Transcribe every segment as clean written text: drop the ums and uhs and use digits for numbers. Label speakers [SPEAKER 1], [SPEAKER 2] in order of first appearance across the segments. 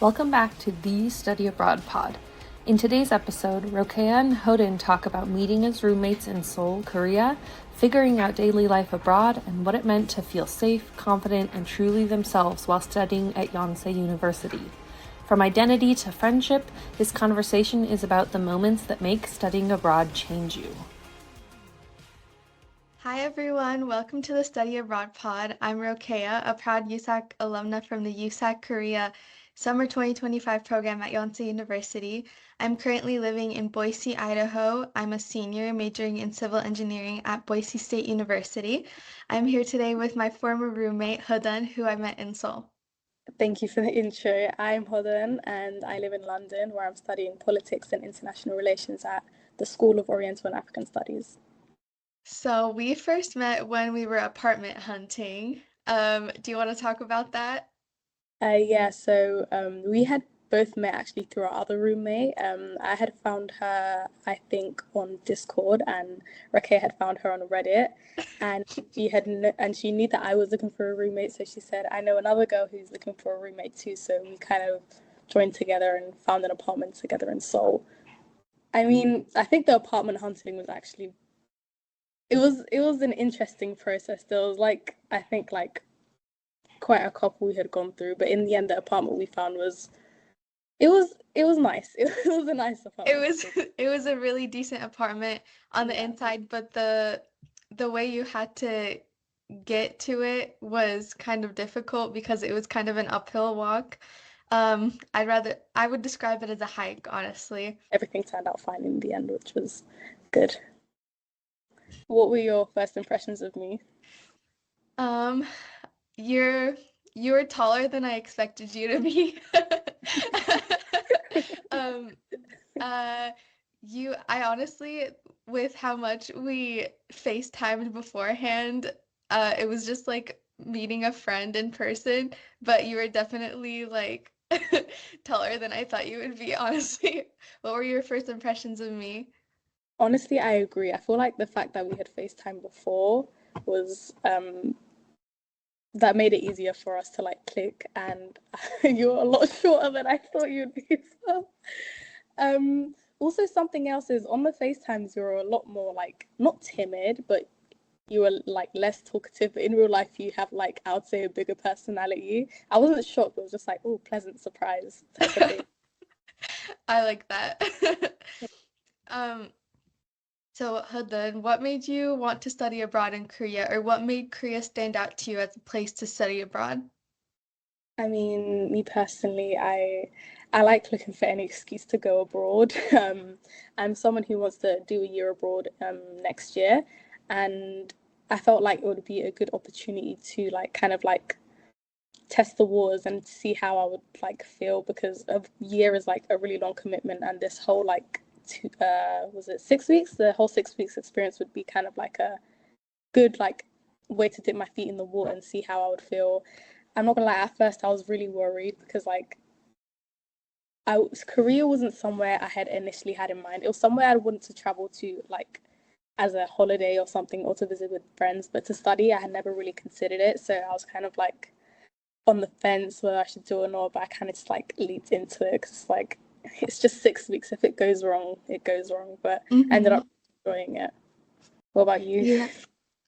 [SPEAKER 1] Welcome back to the Study Abroad pod. In today's episode, Rokaya and Hodan talk about meeting as roommates in Seoul, Korea, figuring out daily life abroad, and what it meant to feel safe, confident, and truly themselves while studying at Yonsei University. From identity to friendship, this conversation is about the moments that make studying abroad change you.
[SPEAKER 2] Hi everyone, welcome to the Study Abroad pod. I'm Rokaya, a proud USAC alumna from the USAC Korea Summer 2025 program at Yonsei University. I'm currently living in Boise, Idaho. I'm a senior majoring in civil engineering at Boise State University. I'm here today with my former roommate, Hodan, who I met in Seoul.
[SPEAKER 3] Thank you for the intro. I'm Hodan and I live in London where I'm studying politics and international relations at the School of Oriental and African Studies.
[SPEAKER 2] So we first met when we were apartment hunting. Do you want to talk about that?
[SPEAKER 3] We had both met actually through our other roommate. I had found her, I think, on Discord, and Raquel had found her on Reddit, and she knew that I was looking for a roommate, so she said, "I know another girl who's looking for a roommate too." So we kind of joined together and found an apartment together in Seoul. I mean, I think the apartment hunting was actually it was an interesting process. There was I think quite a couple we had gone through, but in the end the apartment we found was nice. It was a nice apartment.
[SPEAKER 2] It was a really decent apartment on the inside, but the way you had to get to it was kind of difficult because it was kind of an uphill walk. I would describe it as a hike, honestly.
[SPEAKER 3] Everything turned out fine in the end, which was good. What were your first impressions of me?
[SPEAKER 2] Um, you're taller than I expected you to be. Um, I honestly, with how much we FaceTimed beforehand, it was just like meeting a friend in person, but you were definitely like taller than I thought you would be, honestly. What were your first impressions of me?
[SPEAKER 3] Honestly, I agree. I feel like the fact that we had FaceTime before was that made it easier for us to click, and you're a lot shorter than I thought you'd be. So. Also something else is on the FaceTimes you're a lot more not timid, but you were less talkative. But in real life you have I would say a bigger personality. I wasn't shocked, it was just oh, pleasant surprise type of thing.
[SPEAKER 2] I like that. Um, So, Hadan, what made you want to study abroad in Korea, or what made Korea stand out to you as a place to study abroad?
[SPEAKER 3] I mean, me personally, I like looking for any excuse to go abroad. I'm someone who wants to do a year abroad next year, and I felt like it would be a good opportunity to test the waters and see how I would feel, because a year is a really long commitment, and this whole was it 6 weeks? The whole 6 weeks experience would be kind of a good way to dip my feet in the water and see how I would feel. I'm not gonna lie, at first I was really worried because Korea wasn't somewhere I had initially had in mind. It was somewhere I wanted to travel to as a holiday or something, or to visit with friends, but to study I had never really considered it. So I was kind of on the fence whether I should do it or not, but I kind of just leaped into it because it's just 6 weeks. If it goes wrong, it goes wrong. But I ended up enjoying it. What about you?
[SPEAKER 2] Yeah.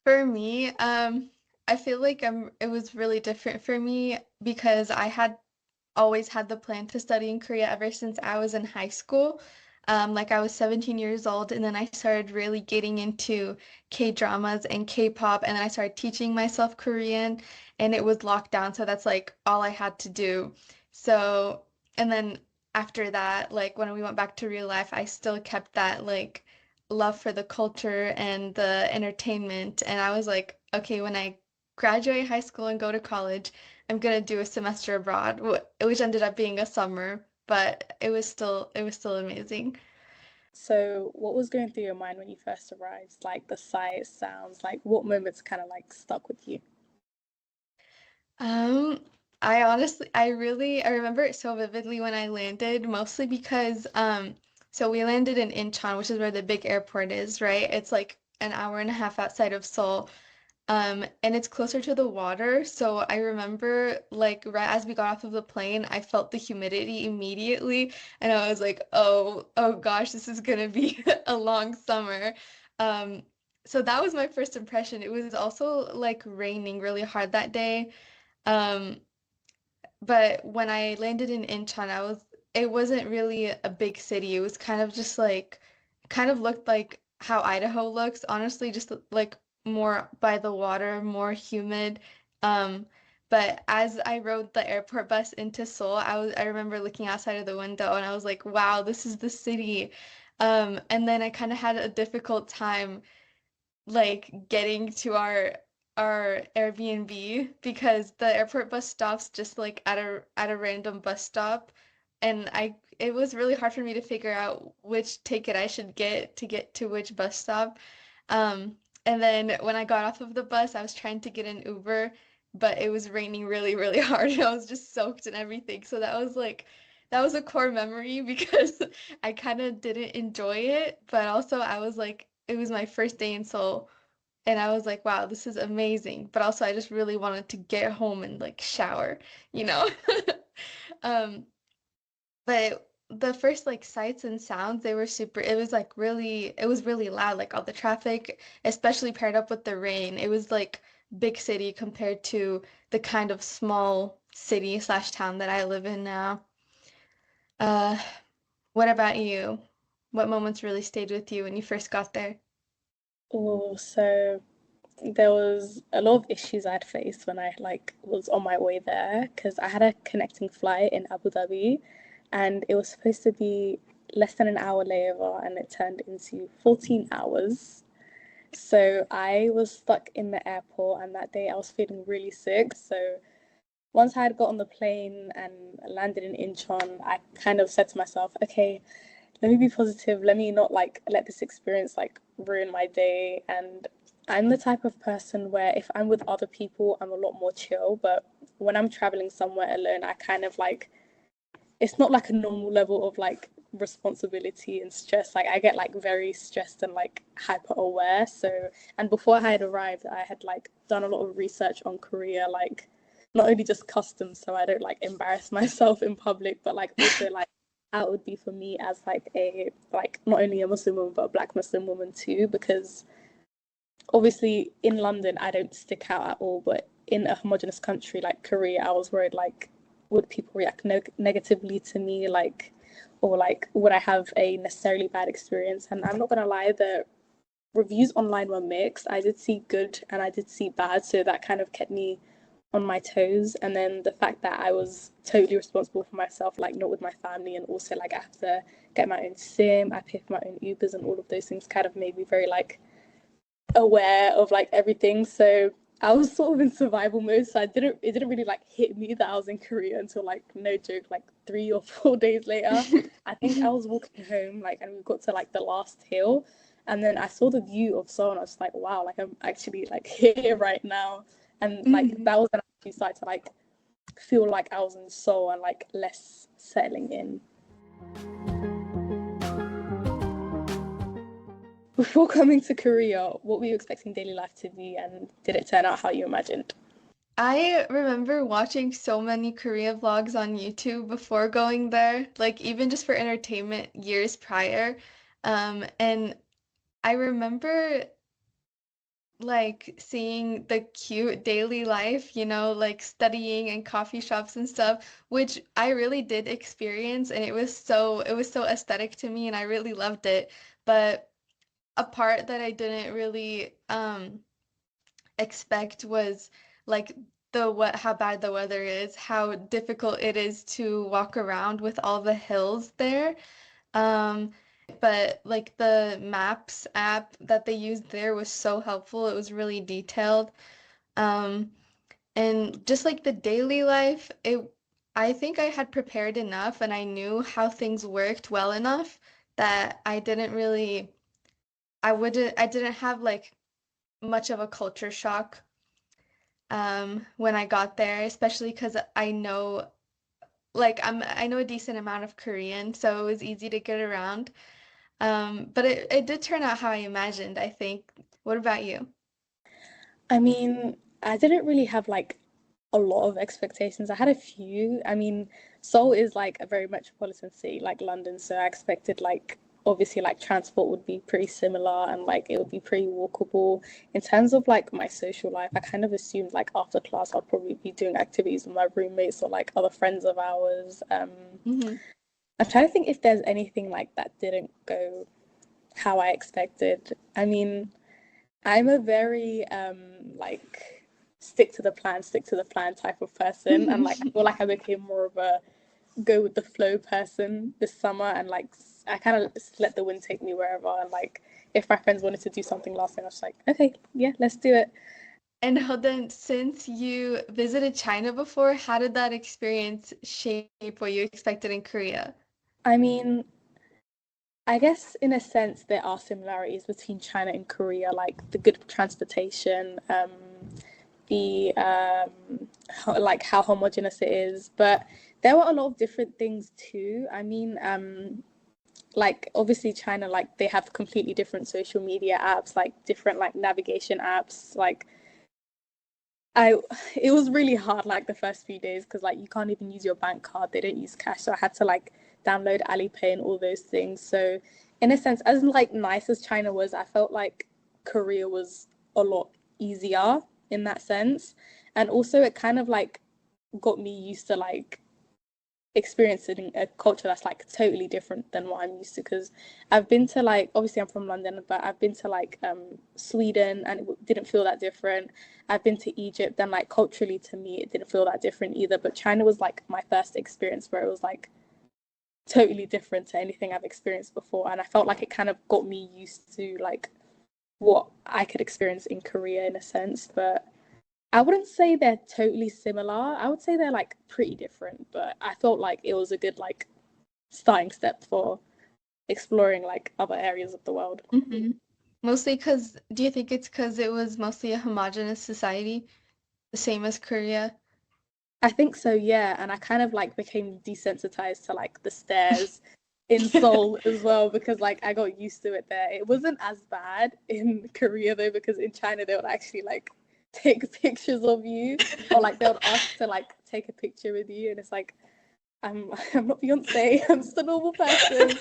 [SPEAKER 2] For me, I feel like it was really different for me because I had always had the plan to study in Korea ever since I was in high school. Like I was 17 years old, and then I started really getting into K-dramas and K-pop, and then I started teaching myself Korean, and it was locked down, so that's like all I had to do. So, and then after that, like when we went back to real life, I still kept that love for the culture and the entertainment, and I was like, okay, when I graduate high school and go to college, I'm gonna do a semester abroad, which ended up being a summer, but it was still amazing.
[SPEAKER 3] So, what was going through your mind when you first arrived? The sights, sounds, what moments kind of stuck with you?
[SPEAKER 2] Um, I remember it so vividly when I landed, mostly because so we landed in Incheon, which is where the big airport is, right? It's like an hour and a half outside of Seoul. And it's closer to the water. So I remember like right as we got off of the plane, I felt the humidity immediately, and I was like, oh gosh, this is gonna be a long summer. Um, so that was my first impression. It was also like raining really hard that day. Um, but when I landed in Incheon, it wasn't really a big city. It was kind of just like, kind of looked like how Idaho looks, honestly, just like more by the water, more humid. Um, but as I rode the airport bus into Seoul, I remember looking outside of the window and I was like, wow, this is the city. And then I kind of had a difficult time like getting to our Airbnb because the airport bus stops just like at a random bus stop, and I it was really hard for me to figure out which ticket I should get to which bus stop. And then when I got off of the bus, I was trying to get an Uber, but it was raining really, really hard and I was just soaked and everything. So that was a core memory because I kind of didn't enjoy it, but also I was like, it was my first day in Seoul, and I was like, wow, this is amazing. But also, I just really wanted to get home and like shower, you know? Um, but the first like sights and sounds, they were super, it was really loud, like all the traffic, especially paired up with the rain. It was like big city compared to the kind of small city slash town that I live in now. Uh, what about you? What moments really stayed with you when you first got there?
[SPEAKER 3] Oh, so there was a lot of issues I'd faced when I like was on my way there because I had a connecting flight in Abu Dhabi and it was supposed to be less than an hour layover and it turned into 14 hours. So I was stuck in the airport and that day I was feeling really sick. So once I had got on the plane and landed in Incheon, I kind of said to myself, okay, let me be positive. Let me not like let this experience like ruin my day. And I'm the type of person where if I'm with other people, I'm a lot more chill. But when I'm traveling somewhere alone, I kind of like it's not like a normal level of like responsibility and stress. Like I get like very stressed and like hyper aware. So and before I had arrived, I had like done a lot of research on Korea, like not only just customs, so I don't like embarrass myself in public, but like also like how it would be for me as like a like not only a Muslim woman but a Black Muslim woman too, because obviously in London I don't stick out at all, but in a homogenous country like Korea, I was worried like would people react negatively to me, like or like would I have a necessarily bad experience? And I'm not gonna lie, the reviews online were mixed. I did see good and I did see bad, so that kind of kept me on my toes. And then the fact that I was totally responsible for myself, like not with my family, and also like I have to get my own sim, I pay for my own Ubers and all of those things kind of made me very like aware of like everything. So I was sort of in survival mode. So it didn't really like hit me that I was in Korea until like no joke, like 3 or 4 days later. I think I was walking home like and we got to like the last hill and then I saw the view of Seoul and I was like, wow, like I'm actually like here right now. And like
[SPEAKER 2] Mhm.
[SPEAKER 3] that was when I actually started to like feel like I was in Seoul and like less settling in. Before coming to Korea, what were you expecting daily life to be, and did it turn out how you imagined?
[SPEAKER 2] I remember watching so many Korea vlogs on YouTube before going there, like even just for entertainment years prior. And I remember like seeing the cute daily life, like studying and coffee shops and stuff, which I really did experience, and it was so aesthetic to me and I really loved it. But a part that I didn't really expect was like the what how bad the weather is, how difficult it is to walk around with all the hills there. Um, but like the Maps app that they used there was so helpful. It was really detailed. Um, and just like the daily life, it I think I had prepared enough and I knew how things worked well enough that I didn't have like much of a culture shock when I got there, especially because I know I know a decent amount of Korean, so it was easy to get around. But it did turn out how I imagined, I think. What about you?
[SPEAKER 3] I mean, I didn't really have like a lot of expectations. I had a few. I mean, Seoul is like a very metropolitan city like London, so I expected like obviously like transport would be pretty similar and like it would be pretty walkable. In terms of like my social life, I kind of assumed like after class I'd probably be doing activities with my roommates or like other friends of ours.
[SPEAKER 2] Hmm.
[SPEAKER 3] I'm trying to think if there's anything like that didn't go how I expected. I mean, I'm a very like stick to the plan type of person, and like I feel like I became more of a go with the flow person this summer, and like I kind of let the wind take me wherever, and like if my friends wanted to do something last thing, I was like, okay, yeah, let's do it.
[SPEAKER 2] And Hodan, since you visited China before, how did that experience shape what you expected in Korea?
[SPEAKER 3] I mean, I guess in a sense there are similarities between China and Korea, like the good transportation, the like how homogenous it is, but there were a lot of different things too. I mean, like obviously China, like they have completely different social media apps, like different like navigation apps. Like I, it was really hard like the first few days because like you can't even use your bank card. They don't use cash, so I had to like download Alipay and all those things. So in a sense, as like nice as China was, I felt like Korea was a lot easier in that sense, and also it kind of like got me used to like experiencing a culture that's like totally different than what I'm used to because I've been to like obviously I'm from London but I've been to like Sweden and it didn't feel that different. I've been to Egypt and like culturally to me it didn't feel that different either, but China was like my first experience where it was like totally different to anything I've experienced before, and I felt like it kind of got me used to like what I could experience in Korea in a sense. But I wouldn't say they're totally similar. I would say they're like pretty different, but I felt like it was a good like starting step for exploring like other areas of the world.
[SPEAKER 2] Hmm. Mostly because, do you think it's because it was mostly a homogenous society, the same as Korea?
[SPEAKER 3] I think so, yeah. And I kind of like became desensitized to like the stairs in Seoul as well because like I got used to it there. It wasn't as bad in Korea though because in China they would actually like take pictures of you or like they would ask to like take a picture with you and it's like I'm not Beyonce. I'm just a normal person.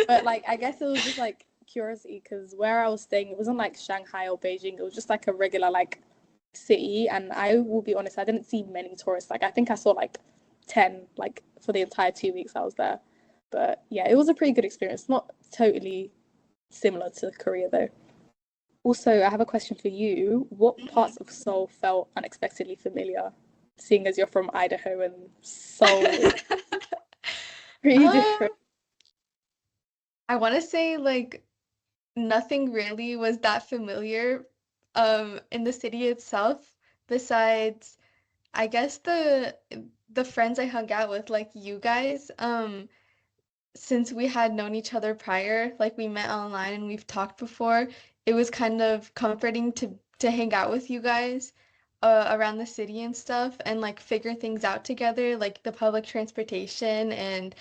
[SPEAKER 3] But like I guess it was just like curiosity because where I was staying, it wasn't like Shanghai or Beijing. It was just like a regular like city. And I will be honest, I didn't see many tourists. Like I think I saw like 10 like for the entire 2 weeks I was there. But yeah, it was a pretty good experience. Not totally similar to Korea though. Also, I have a question for you. What parts of Seoul felt unexpectedly familiar, seeing as you're from Idaho and Seoul is pretty different?
[SPEAKER 2] Um, I want to say like nothing really was that familiar in the city itself besides I guess the friends I hung out with like you guys since we had known each other prior, like we met online and we've talked before, it was kind of comforting to hang out with you guys around the city and stuff and like figure things out together, like the public transportation and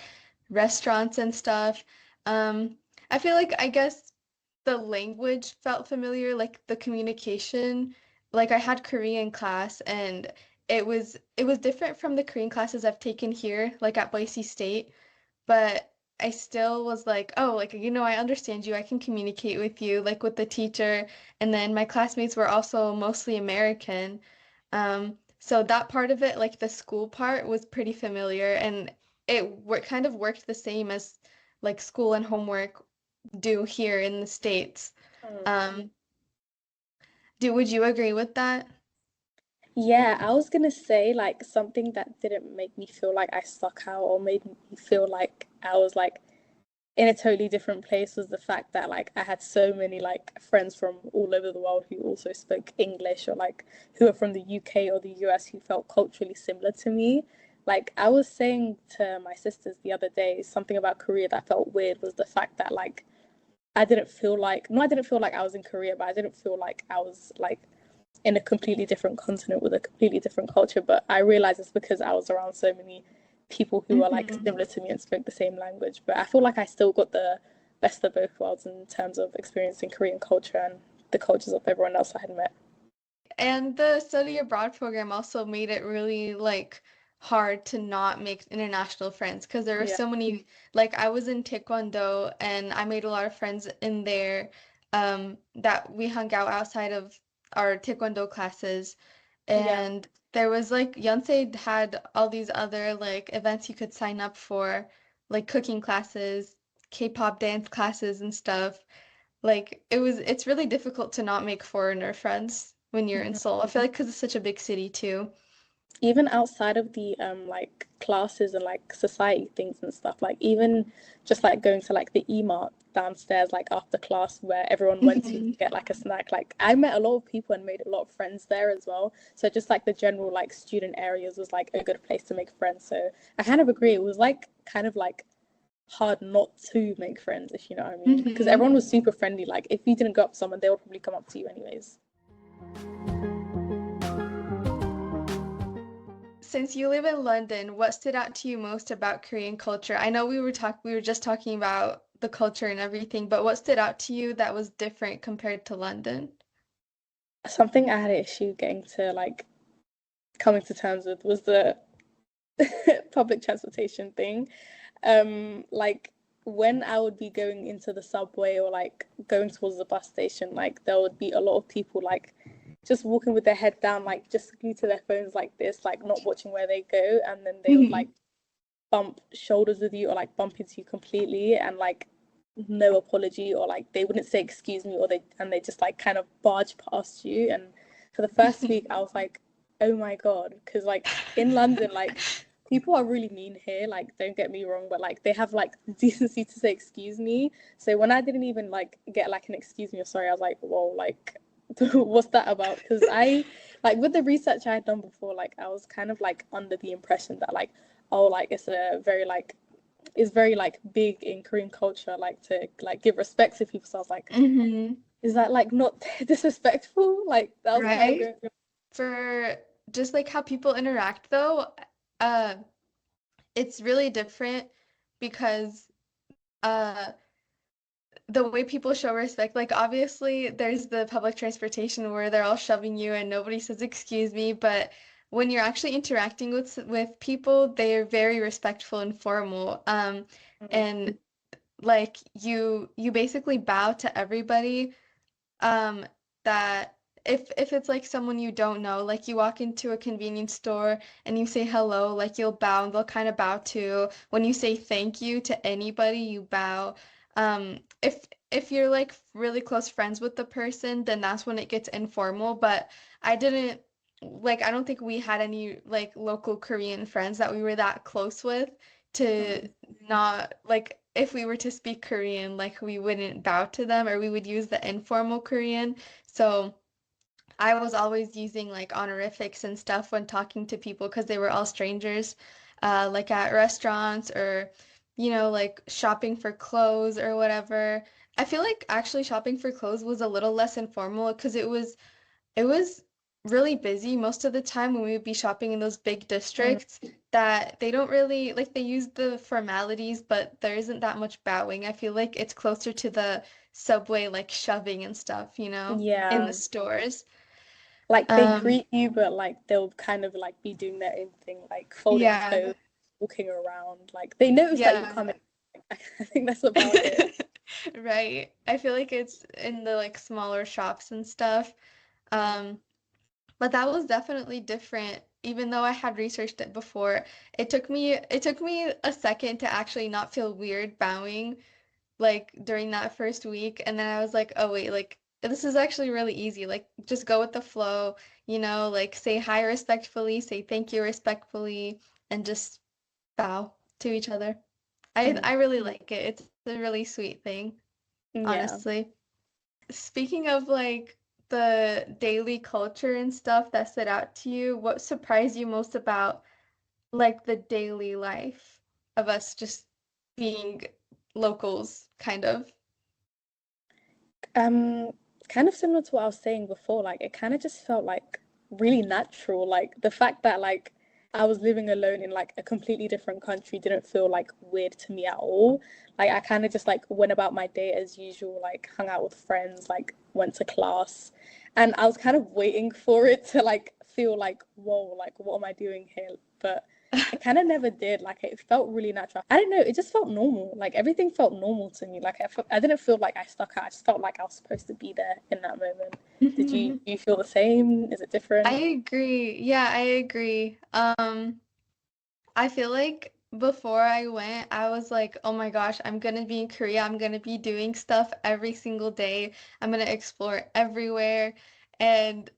[SPEAKER 2] restaurants and stuff. Um, I feel like I guess the language felt familiar, like the communication. Like I had Korean class and it was different from the Korean classes I've taken here, like at Boise State, but I still was like, oh, like, I understand you. I can communicate with you, like with the teacher. And then my classmates were also mostly American. So that part of it, like the school part, was pretty familiar. And kind of worked the same as like school and homework do here in the States.
[SPEAKER 3] Mm.
[SPEAKER 2] Um, would you agree with that?
[SPEAKER 3] Yeah, I was gonna say like something that didn't make me feel like I stuck out or made me feel like I was like in a totally different place was the fact that like I had so many like friends from all over the world who also spoke English or like who are from the UK or the US who felt culturally similar to me. Like I was saying to my sisters the other day, something about Korea that felt weird was the fact that like I didn't feel like no, I didn't feel like I was in Korea, but I didn't feel like I was like in a completely different continent with a completely different culture. But I realized it's because I was around so many people who are like
[SPEAKER 2] Hmm.
[SPEAKER 3] similar to me and spoke the same language. But I feel like I still got the best of both worlds in terms of experiencing Korean culture and the cultures of everyone else I had met.
[SPEAKER 2] And the study abroad program also made it really like hard to not make international friends because there were
[SPEAKER 3] Yeah,
[SPEAKER 2] so many, like I was in Taekwondo and I made a lot of friends in there that we hung out outside of our Taekwondo classes.
[SPEAKER 3] yeah,
[SPEAKER 2] And there was like Yonsei had all these other like events you could sign up for, like cooking classes, K-pop dance classes and stuff. Like it's really difficult to not make foreigner friends when you're in
[SPEAKER 3] mhm.
[SPEAKER 2] Seoul. I feel like because it's such a big city too.
[SPEAKER 3] Even outside of the like classes and like society things and stuff, like even just like going to like the E-Mart downstairs like after class where everyone went to
[SPEAKER 2] Mhm.
[SPEAKER 3] get like a snack, like I met a lot of people and made a lot of friends there as well. So just like the general like student areas was like a good place to make friends. So I kind of agree, it was like kind of like hard not to make friends, if you know what I mean, because
[SPEAKER 2] Mhm.
[SPEAKER 3] everyone was super friendly. Like if you didn't go up to someone, they would probably come up to you anyways.
[SPEAKER 2] Since you live in London, what stood out to you most about Korean culture? I know we were just talking about the culture and everything, but what stood out to you that was different compared to London?
[SPEAKER 3] Something I had an issue getting to like coming to terms with was the public transportation thing. Like when I would be going into the subway or like going towards the bus station, like there would be a lot of people like just walking with their head down, like just glued to their phones like this, like not watching where they go, and then they would like
[SPEAKER 2] Mhm.
[SPEAKER 3] bump shoulders with you or like bump into you completely and like no apology, or like they wouldn't say excuse me, or they just like kind of barge past you. And for the first week I was like, oh my god, because like in London, like people are really mean here, like don't get me wrong, but like they have like the decency to say excuse me. So when I didn't even like get like an excuse me or sorry, I was like, whoa, like what's that about? Because I like with the research I had done before, like I was kind of like under the impression that like, oh, like it's a very like is very like big in Korean culture, like to like give respect to people. So I was like,
[SPEAKER 2] Mhm.
[SPEAKER 3] is that like not disrespectful? Like that was kind of
[SPEAKER 2] Right?
[SPEAKER 3] going through.
[SPEAKER 2] For just like how people interact though, uh, it's really different because uh the way people show respect, like obviously there's the public transportation where they're all shoving you and nobody says excuse me, but when you're actually interacting with people, they're very respectful and formal.
[SPEAKER 3] Mm,
[SPEAKER 2] And like you basically bow to everybody. Um, that if it's like someone you don't know, like you walk into a convenience store and you say hello, like you'll bow and they'll kind of bow too. When you say thank you to anybody, you bow. If you're like really close friends with the person, then that's when it gets informal. But I didn't like I don't think we had any like local Korean friends that we were that close with to
[SPEAKER 3] mm,
[SPEAKER 2] not like if we were to speak Korean, like we wouldn't bow to them or we would use the informal Korean. So I was always using like honorifics and stuff when talking to people because they were all strangers, like at restaurants or, like shopping for clothes or whatever. I feel like actually shopping for clothes was a little less informal because it was really busy most of the time when we would be shopping in those big
[SPEAKER 3] mm.
[SPEAKER 2] districts that they don't really like they use the formalities, but there isn't that much bowing. I feel like it's closer to the subway like shoving and stuff, in the
[SPEAKER 3] Yeah,
[SPEAKER 2] stores.
[SPEAKER 3] like they
[SPEAKER 2] Um,
[SPEAKER 3] greet you, but like they'll kind of like be doing their own thing, like folding
[SPEAKER 2] yeah,
[SPEAKER 3] clothes, walking around. Like they notice that you're
[SPEAKER 2] yeah.
[SPEAKER 3] coming. I think that's about it.
[SPEAKER 2] Right. I feel like it's in the like smaller shops and stuff.
[SPEAKER 3] Mm.
[SPEAKER 2] Um, But that was definitely different. Even though I had researched it before, it took me a second to actually not feel weird bowing like during that first week. And then I was like, oh wait, like this is actually really easy. Like just go with the flow, like say hi respectfully, say thank you respectfully, and just bow to each other. I
[SPEAKER 3] Mm.
[SPEAKER 2] really like it. It's a really sweet thing,
[SPEAKER 3] Yeah.
[SPEAKER 2] honestly. Speaking of like the daily culture and stuff that stood out to you, what surprised you most about like the daily life of us just being locals, kind of?
[SPEAKER 3] Um, Kind of similar to what I was saying before, like it kind of just felt like really natural. Like the fact that like I was living alone in like a completely different country didn't feel like weird to me at all. Like I kind of just like went about my day as usual, like hung out with friends, like went to class, and I was kind of waiting for it to like feel like, whoa, like what am I doing here? But it kind of never did. Like it felt really natural. I don't know. It just felt normal. Like everything felt normal to me. Like I didn't feel like I stuck out. I just felt like I was supposed to be there in that moment. Do you feel the same? Is it
[SPEAKER 2] I
[SPEAKER 3] different?
[SPEAKER 2] agree. Yeah, I agree. I feel like before I went, I was like, oh my gosh, I'm gonna be in Korea. I'm gonna be doing stuff every single day. I'm gonna explore everywhere. And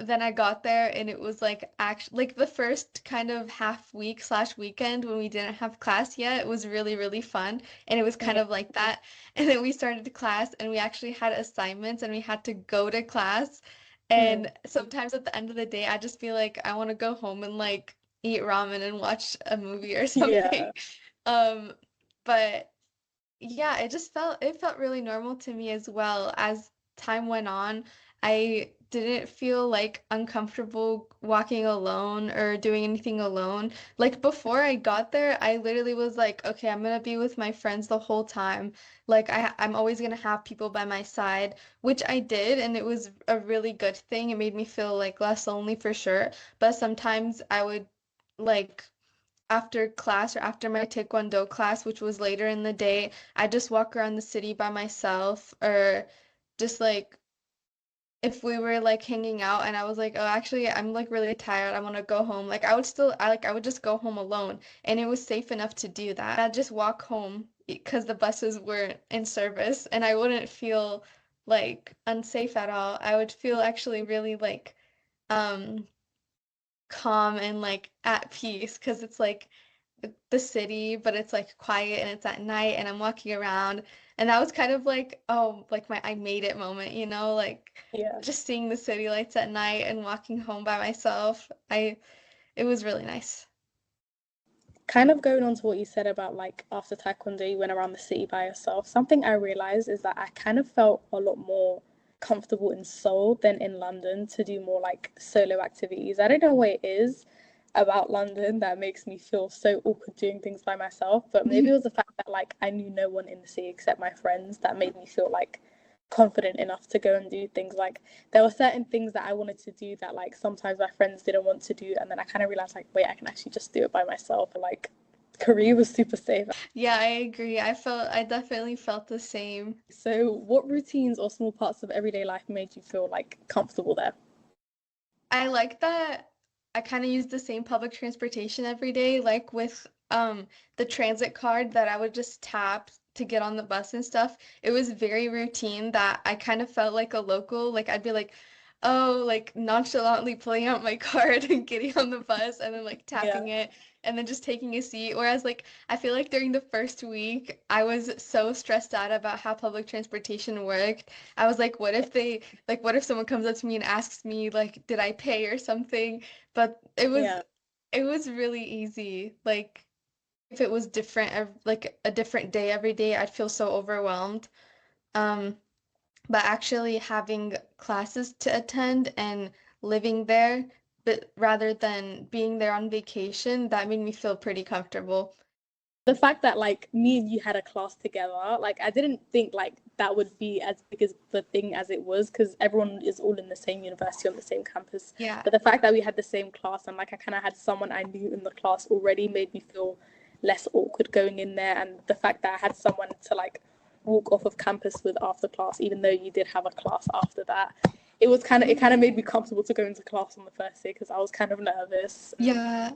[SPEAKER 2] then I got there and it was like actually like the first kind of half week slash weekend when we didn't have class yet, it was really, really fun. And it was kind
[SPEAKER 3] Yeah.
[SPEAKER 2] of like that. And then we started class and we actually had assignments and we had to go to class.
[SPEAKER 3] Mm.
[SPEAKER 2] And sometimes at the end of the day, I just feel like I want to go home and like eat ramen and watch a movie or something.
[SPEAKER 3] Yeah.
[SPEAKER 2] Um, but yeah, it felt really normal to me as well. As time went on, I didn't feel like uncomfortable walking alone or doing anything alone. Like before I got there, I literally was like, okay, I'm gonna be with my friends the whole time. Like I'm always gonna have people by my side, which I did, and it was a really good thing. It made me feel like less lonely for sure. But sometimes I would like after class or after my taekwondo class, which was later in the day, I just walk around the city by myself or just like if we were like hanging out and I was like, oh, actually, I'm like really tired. I want to go home. Like I would just go home alone and it was safe enough to do that. I'd just walk home because the buses weren't in service and I wouldn't feel like unsafe at all. I would feel actually really like um calm and like at peace because it's like the city, but it's like quiet and it's at night and I'm walking around. And that was kind of like, oh, like my I made it moment, like
[SPEAKER 3] Yeah.
[SPEAKER 2] just seeing the city lights at night and walking home by myself. It was really nice.
[SPEAKER 3] Kind of going on to what you said about like after taekwondo you went around the city by yourself, something I realized is that I kind of felt a lot more comfortable in Seoul than in London to do more like solo activities. I don't know what it is about London that makes me feel so awkward doing things by myself, but maybe it was the fact that like I knew no one in the city except my friends that made me feel like confident enough to go and do things. Like there were certain things that I wanted to do that like sometimes my friends didn't want to do, and then I kind of realized like, wait, I can actually just do it by myself. And like Korea was super safe.
[SPEAKER 2] Yeah, I agree. I definitely felt the same.
[SPEAKER 3] So what routines or small parts of everyday life made you feel like comfortable there?
[SPEAKER 2] I like that I kind of use the same public transportation every day, like with the transit card that I would just tap to get on the bus and stuff. It was very routine that I kind of felt like a local. Like I'd be like, oh, like nonchalantly pulling out my card and getting on the bus and then like
[SPEAKER 3] Yeah.
[SPEAKER 2] tapping it and then just taking a seat. Whereas like I feel like during the first week I was so stressed out about how public transportation worked. I was like, what if someone comes up to me and asks me like did I pay or something? But
[SPEAKER 3] Yeah.
[SPEAKER 2] it was really easy. Like if it was different like a different day every day, I'd feel so overwhelmed. Um, but actually having classes to attend and living there, but rather than being there on vacation, that made me feel pretty comfortable.
[SPEAKER 3] The fact that like me and you had a class together, like I didn't think like that would be as big as the thing as it was, because everyone is all in the same university on the same campus.
[SPEAKER 2] Yeah.
[SPEAKER 3] But the fact that we had the same class and like I kind of had someone I knew in the class already made me feel less awkward going in there. And the fact that I had someone to like walk off of campus with after class, even though you did have a class after that, it kind of made me comfortable to go into class on the first day because I was kind of nervous.
[SPEAKER 2] Yeah.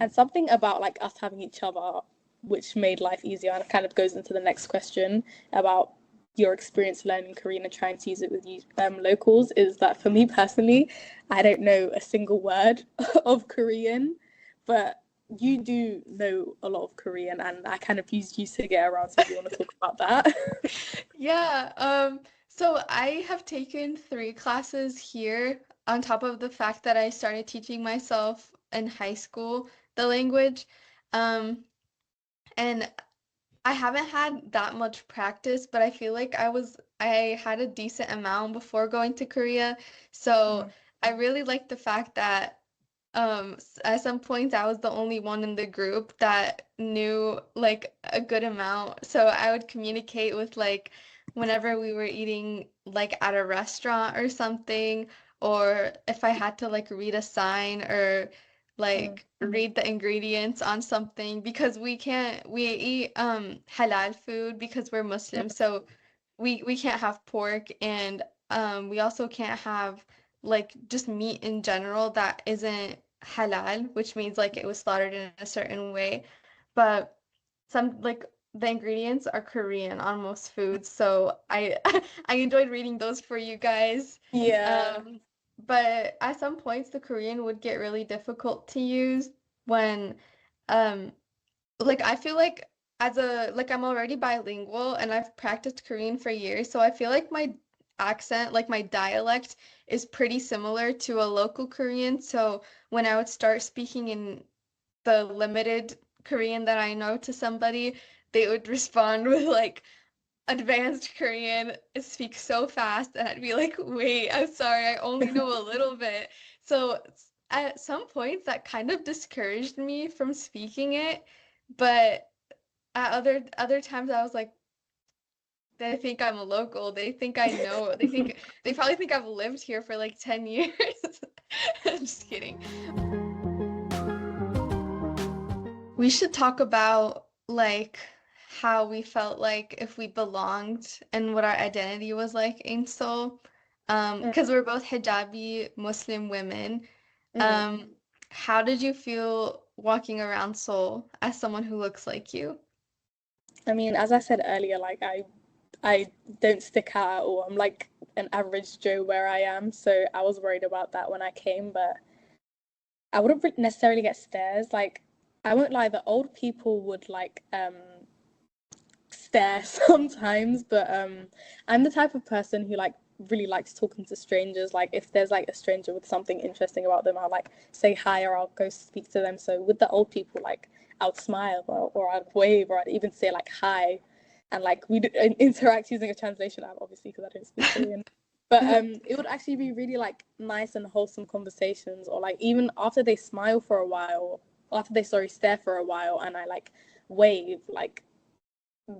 [SPEAKER 3] And something about like us having each other, which made life easier, and it kind of goes into the next question about your experience learning Korean and trying to use it with you locals, is that for me personally, I don't know a single word of Korean, but you do know a lot of Korean, and I kind of used you to get around. So if you want to talk about that.
[SPEAKER 2] Yeah, so I have taken 3 classes here on top of the fact that I started teaching myself in high school the language. Um, and I haven't had that much practice, but I feel like I had a decent amount before going to Korea. So
[SPEAKER 3] Mm.
[SPEAKER 2] I really like the fact that at some points I was the only one in the group that knew like a good amount. So I would communicate with like whenever we were eating like at a restaurant or something, or if I had to like read a sign or
[SPEAKER 3] Mm.
[SPEAKER 2] like read the ingredients on something because we eat halal food because we're Muslim, so we can't have pork and we also can't have like just meat in general that isn't halal, which means like it was slaughtered in a certain way. But some like the ingredients are Korean on most foods, so I I enjoyed reading those for you guys.
[SPEAKER 3] Yeah.
[SPEAKER 2] Um, but at some points the Korean would get really difficult to use when um like I feel like as a like I'm already bilingual and I've practiced Korean for years, so I feel like my accent, like my dialect is pretty similar to a local Korean. So when I would start speaking in the limited Korean that I know to somebody, they would respond with like advanced Korean, speak so fast, and I'd be like, wait, I'm sorry, I only know a little bit. So at some points that kind of discouraged me from speaking it, but at other times I was like, they think I'm a local. They think I know. They probably think I've lived here for like 10 years. I'm just kidding. We should talk about like how we felt like if we belonged and what our identity was like in Seoul.
[SPEAKER 3] Mm.
[SPEAKER 2] Because we're both hijabi Muslim women.
[SPEAKER 3] Mm.
[SPEAKER 2] Um, how did you feel walking around Seoul as someone who looks like you?
[SPEAKER 3] I mean, as I said earlier, like I don't stick out at all. I'm like an average Joe where I am, so I was worried about that when I came, but I wouldn't necessarily get stares. Like, I won't lie, the old people would like stare sometimes, but I'm the type of person who like really likes talking to strangers. Like, if there's like a stranger with something interesting about them, I'll like say hi or I'll go speak to them. So with the old people, like I'll smile or I'd wave or I'd even say like hi, and like we'd interact using a translation app, obviously, because I don't speak Korean. But it would actually be really like nice and wholesome conversations, or like even after they smile for a while, after they stare for a while, and I like wave, like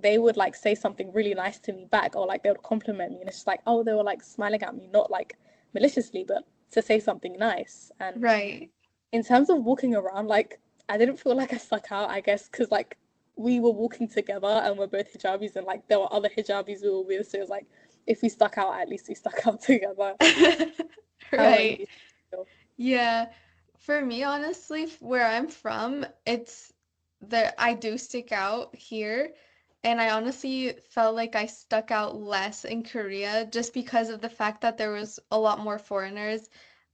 [SPEAKER 3] they would like say something really nice to me back, or like they would compliment me, and it's just like, oh, they were like smiling at me, not like maliciously, but to say something nice. And
[SPEAKER 2] Right.
[SPEAKER 3] in terms of walking around, like I didn't feel like I stuck out, I guess, because like we were walking together and we're both hijabis, and like there were other hijabis we were with, so it was like if we stuck out, at least we stuck out together. How about
[SPEAKER 2] Right.
[SPEAKER 3] you?
[SPEAKER 2] Yeah. For me, honestly, where I'm from, it's that I do stick out here. And I honestly felt like I stuck out less in Korea just because of the fact that there was a lot more foreigners.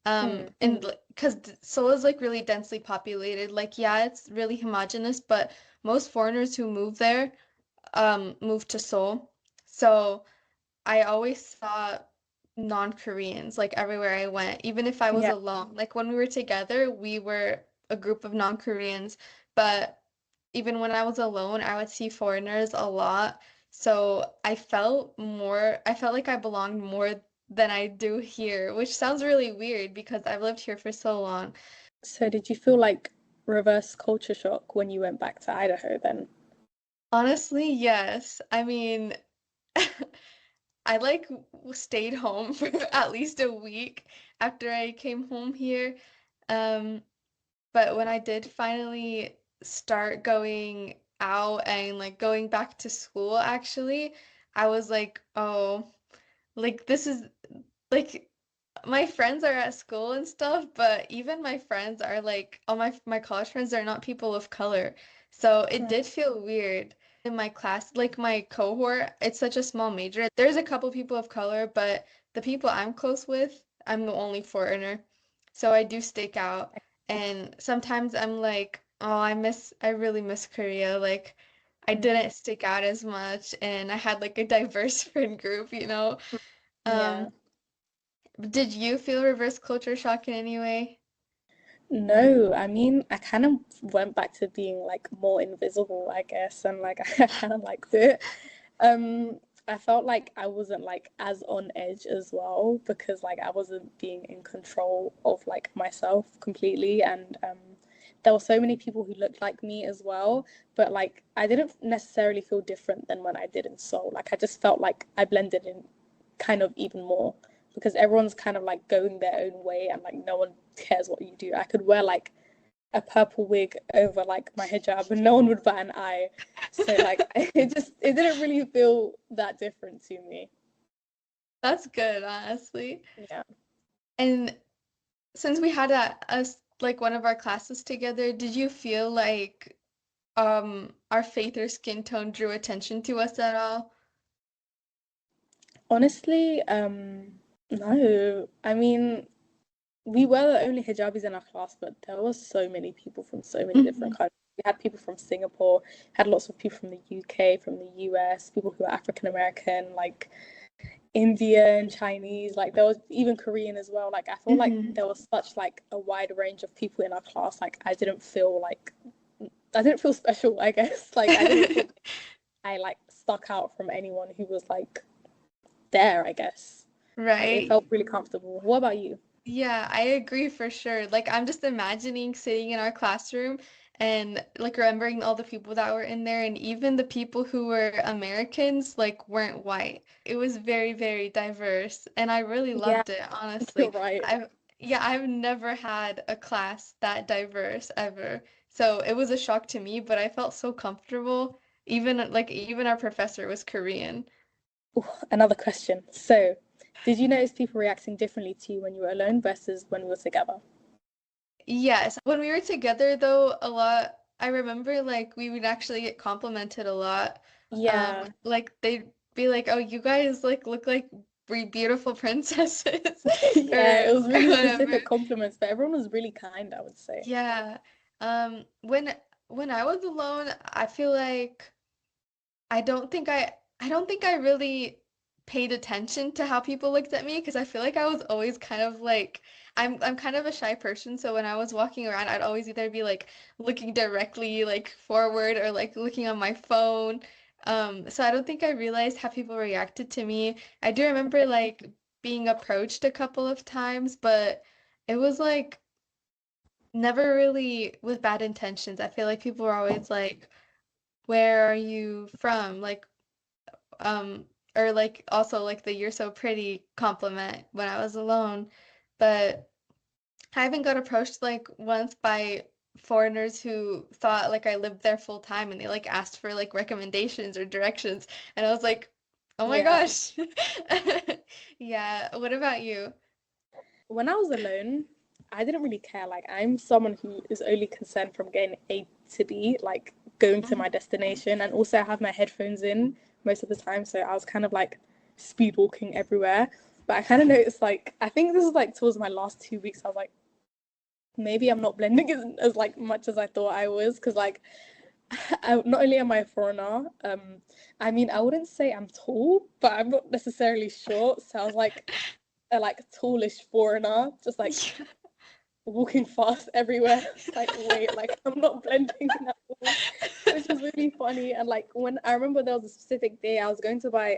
[SPEAKER 3] Mm.
[SPEAKER 2] And because Seoul is like really densely populated. Like, yeah, it's really homogenous, but most foreigners who move there, move to Seoul. So I always saw non-Koreans like everywhere I went, even if I was
[SPEAKER 3] Yeah.
[SPEAKER 2] alone. Like when we were together, we were a group of non-Koreans, but even when I was alone, I would see foreigners a lot. So I felt like I belonged more than I do here, which sounds really weird because I've lived here for so long.
[SPEAKER 3] So did you feel like reverse culture shock when you went back to Idaho then?
[SPEAKER 2] Honestly, yes. I mean, I like stayed home for at least a week after I came home here. Um, but when I did finally start going out and like going back to school, actually, I was like, oh, like this is like my friends are at school and stuff, but even my friends are like, all my college friends are not people of color. So it
[SPEAKER 3] Mm.
[SPEAKER 2] did feel weird in my class, like my cohort, it's such a small major. There's a couple people of color, but the people I'm close with, I'm the only foreigner. So I do stick out. And sometimes I'm like, oh, I really miss Korea. Like I
[SPEAKER 3] Mm.
[SPEAKER 2] didn't stick out as much and I had like a diverse friend group, you know?
[SPEAKER 3] Yeah.
[SPEAKER 2] Um, did you feel reverse culture shock in any way?
[SPEAKER 3] No, I mean, I kind of went back to being like more invisible, I guess, and like I kind of liked it. I felt like I wasn't like as on edge as well because like I wasn't being in control of like myself completely, and there were so many people who looked like me as well, but like I didn't necessarily feel different than when I did in Seoul. Like I just felt like I blended in kind of even more because everyone's kind of like going their own way and like no one cares what you do. I could wear like a purple wig over like my hijab and no one would bat an eye. So like it didn't really feel that different to me.
[SPEAKER 2] That's good, honestly.
[SPEAKER 3] Yeah.
[SPEAKER 2] And since we had like one of our classes together, did you feel like our faith or skin tone drew attention to us at all?
[SPEAKER 3] Honestly, no. I mean, we were the only hijabis in our class, but there were so many people from so many different countries. We had people from Singapore, had lots of people from the UK, from the US, people who were African American, like Indian, Chinese, like there was even Korean as well. Like I feel like there was such like a wide range of people in our class. Like I didn't feel special, I guess. Like I didn't feel I like stuck out from anyone who was like there, I guess. Like it
[SPEAKER 2] Right.
[SPEAKER 3] felt really comfortable. What about you?
[SPEAKER 2] Yeah, I agree for sure. Like I'm just imagining sitting in our classroom and like remembering all the people that were in there and even the people who were Americans like weren't white. It was very, very diverse and I really
[SPEAKER 3] Yeah,
[SPEAKER 2] loved it,
[SPEAKER 3] you're
[SPEAKER 2] honestly.
[SPEAKER 3] right.
[SPEAKER 2] I've never had a class that diverse ever. So it was a shock to me, but I felt so comfortable. Even our professor was Korean.
[SPEAKER 3] Ooh, another question. So, did you notice people reacting differently to you when you were alone versus when we were together?
[SPEAKER 2] Yes, when we were together though, I remember like we would actually get complimented a lot.
[SPEAKER 3] Yeah,
[SPEAKER 2] Like they'd be like, "Oh, you guys like look like beautiful princesses,"
[SPEAKER 3] yeah, it
[SPEAKER 2] or
[SPEAKER 3] was really
[SPEAKER 2] whatever.
[SPEAKER 3] specific compliments, but everyone was really kind, I would say.
[SPEAKER 2] Yeah. When I was alone, I feel like I don't think I really paid attention to how people looked at me because I feel like I was always kind of like I'm kind of a shy person, so when I was walking around, I'd always either be like looking directly like forward or like looking on my phone. So I don't think I realized how people reacted to me. I do remember like being approached a couple of times, but it was like never really with bad intentions. I feel like people were always like, "Where are you from?" Um, or like also like the "you're so pretty" compliment when I was alone. But I even got approached like once by foreigners who thought like I lived there full time and they like asked for like recommendations or directions. And I was like, oh my
[SPEAKER 3] Yeah.
[SPEAKER 2] gosh. Yeah. What about you?
[SPEAKER 3] When I was alone, I didn't really care. Like, I'm someone who is only concerned from getting A to B, like going to
[SPEAKER 2] Mhm.
[SPEAKER 3] my destination, and also I have my headphones in most of the time, so I was kind of like speed walking everywhere. But I kind of noticed, like, I think this was like towards my last 2 weeks, I was like, maybe I'm not blending as like much as I thought I was, because like not only am I a foreigner, I mean I wouldn't say I'm tall, but I'm not necessarily short. So I was like a like tallish foreigner, just like walking fast everywhere. Like wait, like I'm not blending at all, which was really funny. And like when I remember there was a specific day I was going to buy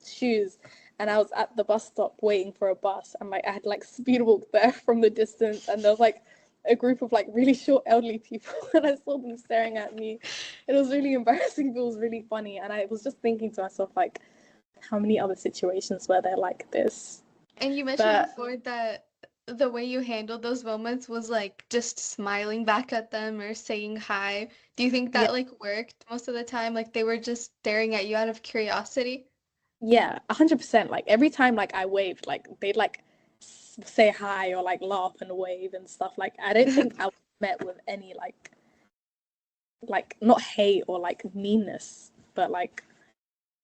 [SPEAKER 3] shoes, and I was at the bus stop waiting for a bus, and like I had like speed walked there from the distance, and there was like a group of like really short elderly people and I saw them staring at me. It was really embarrassing, but it was really funny. And I was just thinking to myself like how many other situations where they're like this.
[SPEAKER 2] And you mentioned
[SPEAKER 3] But
[SPEAKER 2] before that the way you handled those moments was like just smiling back at them or saying hi. Do you think
[SPEAKER 3] yeah,
[SPEAKER 2] that like worked most of the time? Like they were just staring at you out of curiosity?
[SPEAKER 3] yeah, 100%. Like every time like I waved, like they'd like say hi or like laugh and wave and stuff. Like I don't think I was met with any like not hate or like meanness, but like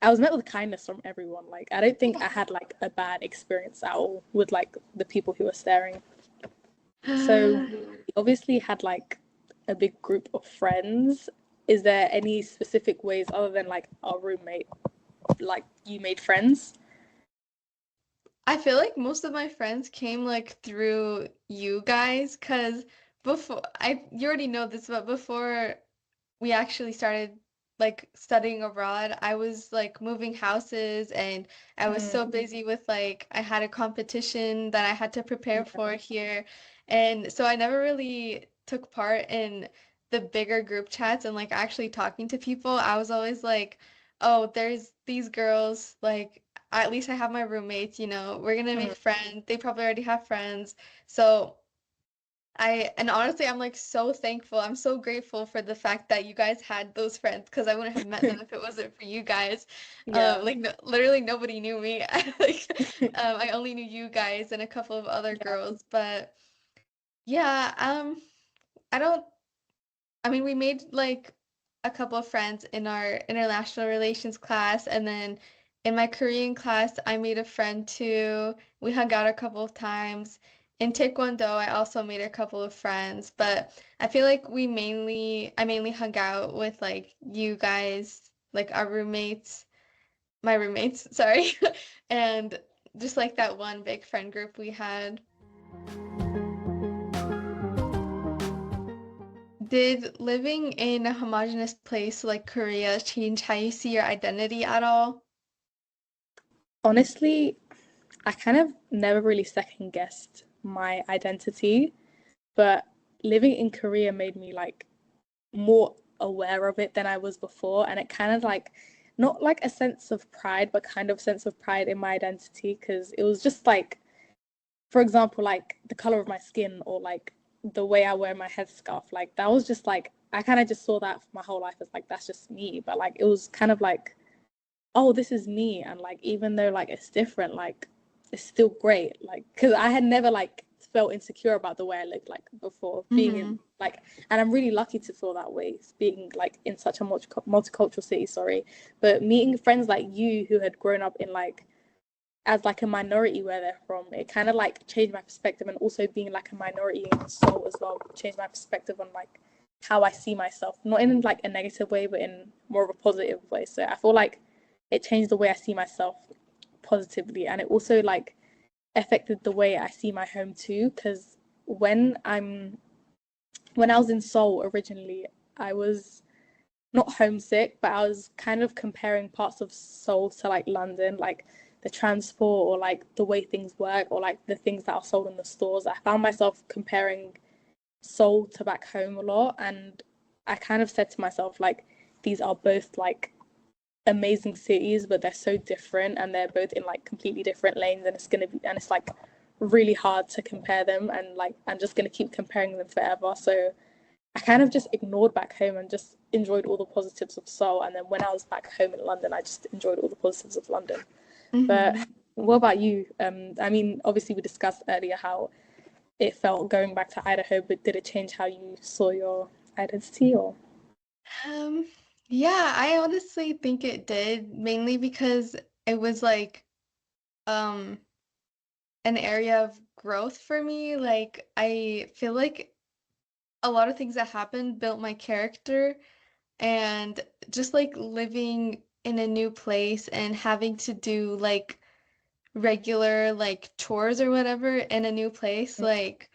[SPEAKER 3] I was met with kindness from everyone. Like I don't think I had like a bad experience at all with like the people who were staring. So we obviously had like a big group of friends. Is there any specific ways other than like our roommate, like you made friends?
[SPEAKER 2] I feel like most of my friends came like through you guys, cause before you already know this, but before we actually started like studying abroad, I was like moving houses and I was
[SPEAKER 3] Mm,
[SPEAKER 2] so busy with like I had a competition that I had to prepare
[SPEAKER 3] yeah,
[SPEAKER 2] for here. And so I never really took part in the bigger group chats and like actually talking to people, I was always like, oh, there's these girls, like at least I have my roommates, we're gonna make
[SPEAKER 3] Mhm.
[SPEAKER 2] friends. They probably already have friends. So and honestly, I'm like so thankful. I'm so grateful for the fact that you guys had those friends because I wouldn't have met them if it wasn't for you guys.
[SPEAKER 3] Yeah.
[SPEAKER 2] Like no, literally nobody knew me. Like, I only knew you guys and a couple of other
[SPEAKER 3] Yeah.
[SPEAKER 2] girls. But yeah, I don't. I mean, we made like a couple of friends in our international relations class, and then in my Korean class, I made a friend too. We hung out a couple of times. In Taekwondo, I also made a couple of friends, but I feel like I mainly hung out with like you guys, like our roommates, my roommates, sorry, and just like that one big friend group we had. Did living in a homogenous place like Korea change how you see your identity at all?
[SPEAKER 3] Honestly, I kind of never really second guessed my identity, but living in Korea made me like more aware of it than I was before, and it kind of like not like a sense of pride, but kind of sense of pride in my identity because it was just like, for example, like the color of my skin or like the way I wear my headscarf, like that was just like I kind of just saw that for my whole life as like that's just me, but like it was kind of like, oh, this is me, and like even though like it's different, like it's still great, like because I had never like felt insecure about the way I looked like before being in
[SPEAKER 2] Mm-hmm.
[SPEAKER 3] like, and I'm really lucky to feel that way being like in such a multicultural city, sorry, but meeting friends like you who had grown up in like as like a minority where they're from, it kind of like changed my perspective, and also being like a minority in Seoul as well changed my perspective on like how I see myself, not in like a negative way, but in more of a positive way. So I feel like it changed the way I see myself positively, and it also like affected the way I see my home too. Because when I was in Seoul originally, I was not homesick, but I was kind of comparing parts of Seoul to like London, like the transport or like the way things work or like the things that are sold in the stores. I found myself comparing Seoul to back home a lot, and I kind of said to myself like these are both like amazing cities, but they're so different and they're both in like completely different lanes, and it's like really hard to compare them, and like I'm just gonna keep comparing them forever. So I kind of just ignored back home and just enjoyed all the positives of Seoul. And then when I was back home in London, I just enjoyed all the positives of London. But
[SPEAKER 2] Mm-hmm.
[SPEAKER 3] what about you? I mean, obviously we discussed earlier how it felt going back to Idaho, but did it change how you saw your identity or?
[SPEAKER 2] Um, yeah, I honestly think it did, mainly because it was like um an area of growth for me. Like I feel like a lot of things that happened built my character, and just like living in a new place and having to do like regular like chores or whatever in a new place, like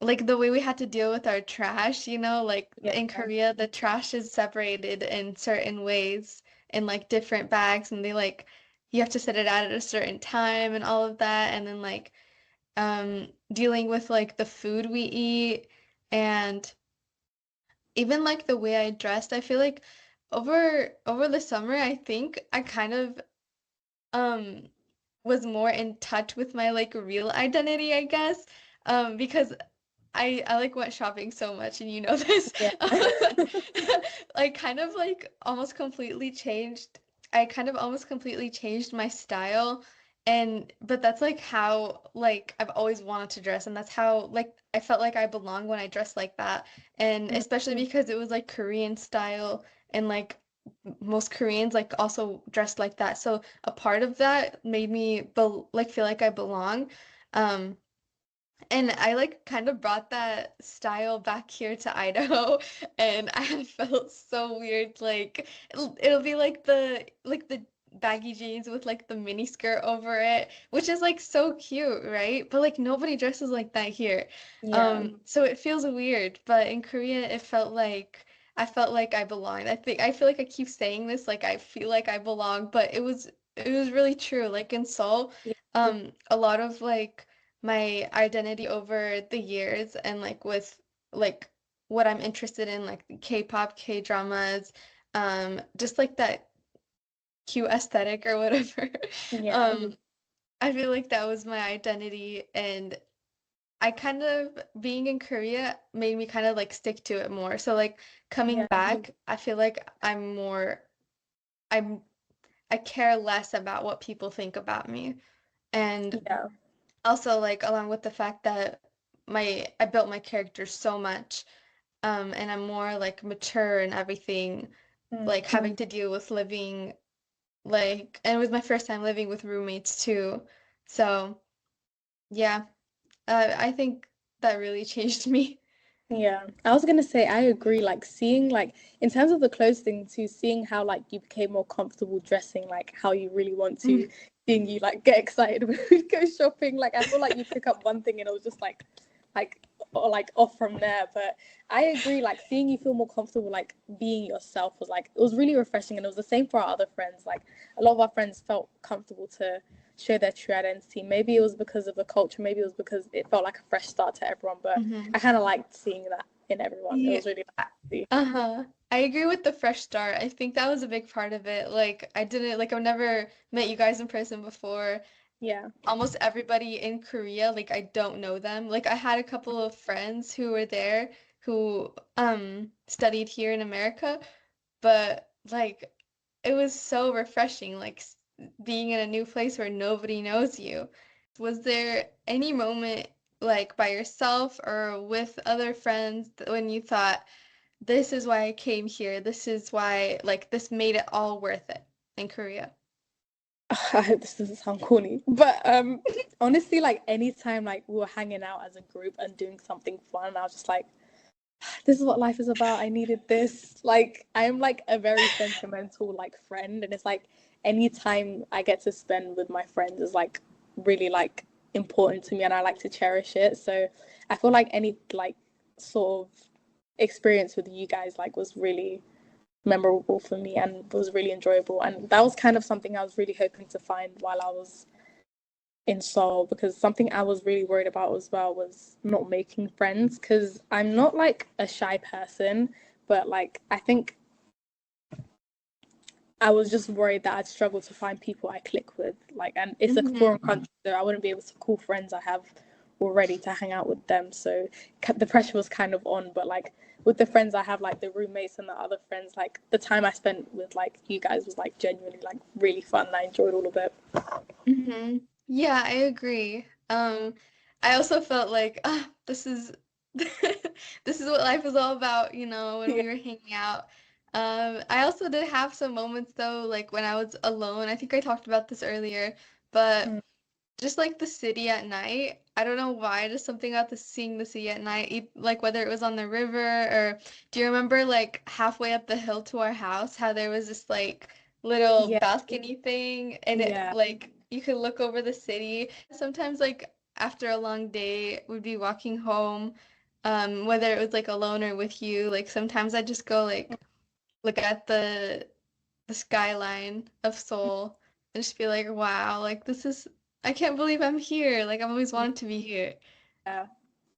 [SPEAKER 2] the way we had to deal with our trash, like
[SPEAKER 3] Yeah.
[SPEAKER 2] in Korea, the trash is separated in certain ways in like different bags, and they like you have to set it out at a certain time and all of that, and then like dealing with like the food we eat, and even like the way I dressed. I feel like over the summer, I think I kind of um was more in touch with my like real identity, I guess. Because I like went shopping so much, and you know this.
[SPEAKER 3] Yeah.
[SPEAKER 2] Like kind of like almost completely changed. I kind of almost completely changed my style, and but that's like how like I've always wanted to dress, and that's how like I felt like I belonged when I dressed like that. And especially because it was like Korean style, and like most Koreans like also dressed like that. So a part of that made me like feel like I belong. Um and I like kind of brought that style back here to Idaho, and I have felt so weird. Like it'll be like the baggy jeans with like the mini skirt over it, which is like so cute, right? But like nobody dresses like that here.
[SPEAKER 3] Yeah.
[SPEAKER 2] So it feels weird, but in Korea it felt like I felt like I belonged. I feel like I keep saying this, like I feel like I belong, but it was really true. Like in Seoul,
[SPEAKER 3] Yeah.
[SPEAKER 2] a lot of like my identity over the years and like with like what I'm interested in, like K-pop, K-dramas, just like that cute aesthetic or whatever.
[SPEAKER 3] Yeah.
[SPEAKER 2] Um, I feel like that was my identity, and I kind of being in Korea made me kind of like stick to it more. So like coming
[SPEAKER 3] Yeah.
[SPEAKER 2] back, I feel like I'm I care less about what people think about me. And
[SPEAKER 3] Yeah.
[SPEAKER 2] also like along with the fact that my I built my character so much, and I'm more like mature and everything,
[SPEAKER 3] Mm.
[SPEAKER 2] like having to deal with living like and it was my first time living with roommates too. So yeah, I think that really changed me.
[SPEAKER 3] Yeah, I was gonna say I agree. Like seeing like in terms of the clothes thing too, seeing how like you became more comfortable dressing like how you really want to, seeing you like get excited when we go shopping. Like I feel like you pick up one thing and it was just like or like off from there. But I agree. Like seeing you feel more comfortable like being yourself was like it was really refreshing, and it was the same for our other friends. Like a lot of our friends felt comfortable to show their true identity. Maybe it was because of the culture. Maybe it was because it felt like a fresh start to everyone. But
[SPEAKER 2] Hmm.
[SPEAKER 3] I kind of liked seeing that in everyone. It
[SPEAKER 2] Yeah.
[SPEAKER 3] was really nice to see.
[SPEAKER 2] Uh-huh. I agree with the fresh start. I think that was a big part of it. Like I didn't like I've never met you guys in person before.
[SPEAKER 3] Yeah.
[SPEAKER 2] Almost everybody in Korea, like I don't know them. Like I had a couple of friends who were there who studied here in America, but like it was so refreshing like being in a new place where nobody knows you. Was there any moment like by yourself or with other friends when you thought this is why I came here. This is why, like, this made it all worth it in Korea.
[SPEAKER 3] I hope this doesn't sound corny, but honestly, like anytime like we were hanging out as a group and doing something fun, I was just like, this is what life is about. I needed this. Like I'm like a very sentimental like friend, and it's like any time I get to spend with my friends is like really like important to me, and I like to cherish it. So I feel like any like sort of experience with you guys like was really memorable for me and was really enjoyable, and that was kind of something I was really hoping to find while I was in Seoul, because something I was really worried about as well was not making friends, because I'm not like a shy person, but like I think I was just worried that I'd struggle to find people I click with, like, and it's a
[SPEAKER 2] Hmm.
[SPEAKER 3] foreign country, so I wouldn't be able to call friends I have already to hang out with them. So the pressure was kind of on, but like with the friends I have, like the roommates and the other friends, like the time I spent with like you guys was like genuinely like really fun, and I enjoyed all of it.
[SPEAKER 2] Hmm. Yeah, I agree. I also felt like, this is this is what life is all about, when
[SPEAKER 3] Yeah.
[SPEAKER 2] we were hanging out. I also did have some moments though, like when I was alone. I think I talked about this earlier, but
[SPEAKER 3] Mm.
[SPEAKER 2] just like the city at night. I don't know why, just something about seeing the city at night, like whether it was on the river or do you remember like halfway up the hill to our house how there was this like little
[SPEAKER 3] Yeah.
[SPEAKER 2] balcony thing and it
[SPEAKER 3] Yeah.
[SPEAKER 2] like you could look over the city. Sometimes like after a long day we'd be walking home, whether it was like alone or with you, like sometimes I just go like look at the skyline of Seoul and just be like, wow, like this is I can't believe I'm here. Like I've always wanted to be here.
[SPEAKER 3] Yeah.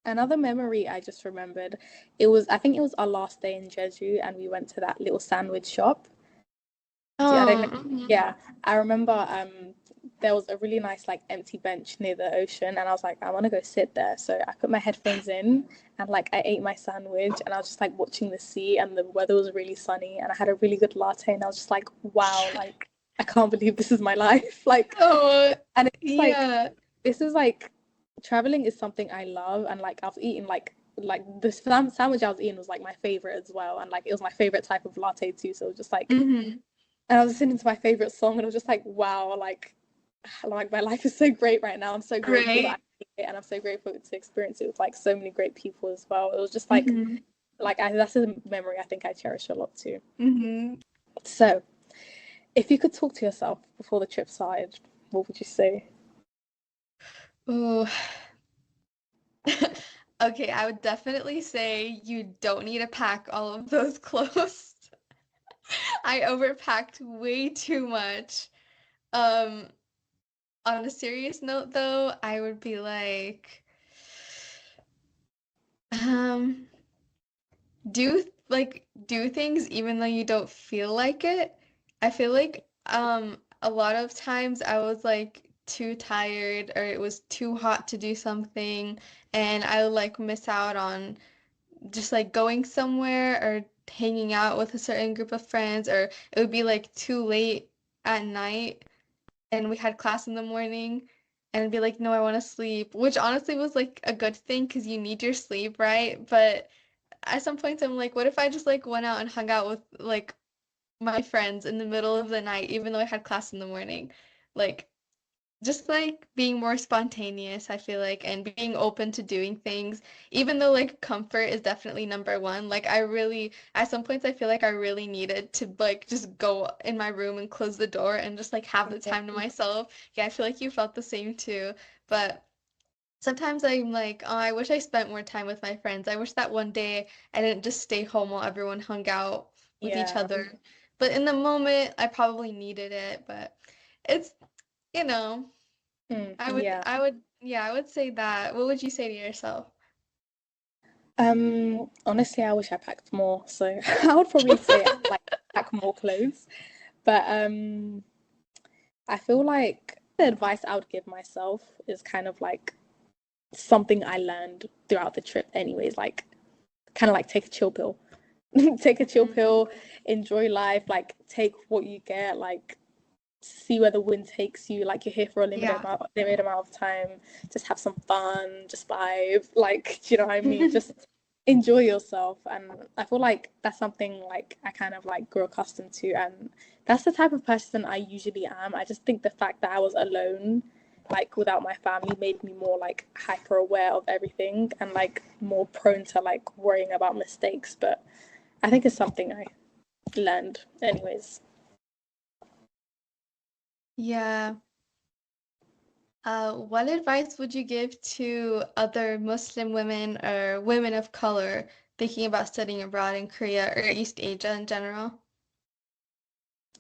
[SPEAKER 3] Another memory I just remembered, it was I think it was our last day in Jeju, and we went to that little sandwich shop. I don't know.
[SPEAKER 2] Oh, mhm.
[SPEAKER 3] Yeah, I remember there was a really nice like empty bench near the ocean, and I was like, I want to go sit there. So I put my headphones in, and like I ate my sandwich, and I was just like watching the sea, and the weather was really sunny, and I had a really good latte, and I was just like, wow, like I can't believe this is my life. Like,
[SPEAKER 2] Oh,
[SPEAKER 3] and it's just like
[SPEAKER 2] yeah.
[SPEAKER 3] this is like traveling is something I love, and like I've eaten like the sandwich I was eating was like my favorite as well, and like it was my favorite type of latte too. So it was just like,
[SPEAKER 2] Hmm.
[SPEAKER 3] and I was listening to my favorite song, and I was just like, wow, like my life is so great right now. I'm so grateful that I
[SPEAKER 2] Right.
[SPEAKER 3] did it, and I'm so grateful to experience it with like so many great people as well. It was just
[SPEAKER 2] Hmm.
[SPEAKER 3] that's a memory I think I cherish a lot too.
[SPEAKER 2] Hmm.
[SPEAKER 3] So, if you could talk to yourself before the trip started, what would you say?
[SPEAKER 2] Ooh. Okay, I would definitely say you don't need to pack all of those clothes. I overpacked way too much. Um, on a serious note though, I would be like, um, do things even though you don't feel like it. I feel like a lot of times I was like too tired or it was too hot to do something and I would like miss out on just like going somewhere or hanging out with a certain group of friends, or it would be like too late at night and we had class in the morning and it'd be like, no, I want to sleep, which honestly was like a good thing because you need your sleep, right? But at some points I'm like, what if I just like went out and hung out with like my friends in the middle of the night, even though I had class in the morning? Like, just like being more spontaneous, I feel like, and being open to doing things, even though like comfort is definitely number one. Like, at some points, I feel like I really needed to like just go in my room and close the door and just like have the time to myself. Yeah, I feel like you felt the same too. But sometimes I'm like, oh, I wish I spent more time with my friends. I wish that one day I didn't just stay home while everyone hung out with each
[SPEAKER 3] Yeah.
[SPEAKER 2] other. But in the moment, I probably needed it. But it's, you know.
[SPEAKER 3] Yeah.
[SPEAKER 2] Yeah, I would say that. What would you say to yourself?
[SPEAKER 3] Honestly, I wish I packed more. So I would probably say I like pack more clothes. But I feel like the advice I would give myself is kind of like something I learned throughout the trip anyways, like kind of like take a chill pill. Take a chill
[SPEAKER 2] Mm,
[SPEAKER 3] pill, enjoy life, like take what you get, like see where the wind takes you. Like you're here for a
[SPEAKER 2] yeah.
[SPEAKER 3] limited amount of time. Just have some fun, just vibe. Like, do you know what I mean? Just enjoy yourself. And I feel like that's something like I kind of like grew accustomed to. And that's the type of person I usually am. I just think the fact that I was alone, like without my family, made me more like hyper aware of everything and like more prone to like worrying about mistakes. But I think it's something I learned anyways.
[SPEAKER 2] Yeah. What advice would you give to other Muslim women or women of color thinking about studying abroad in Korea or East Asia in general?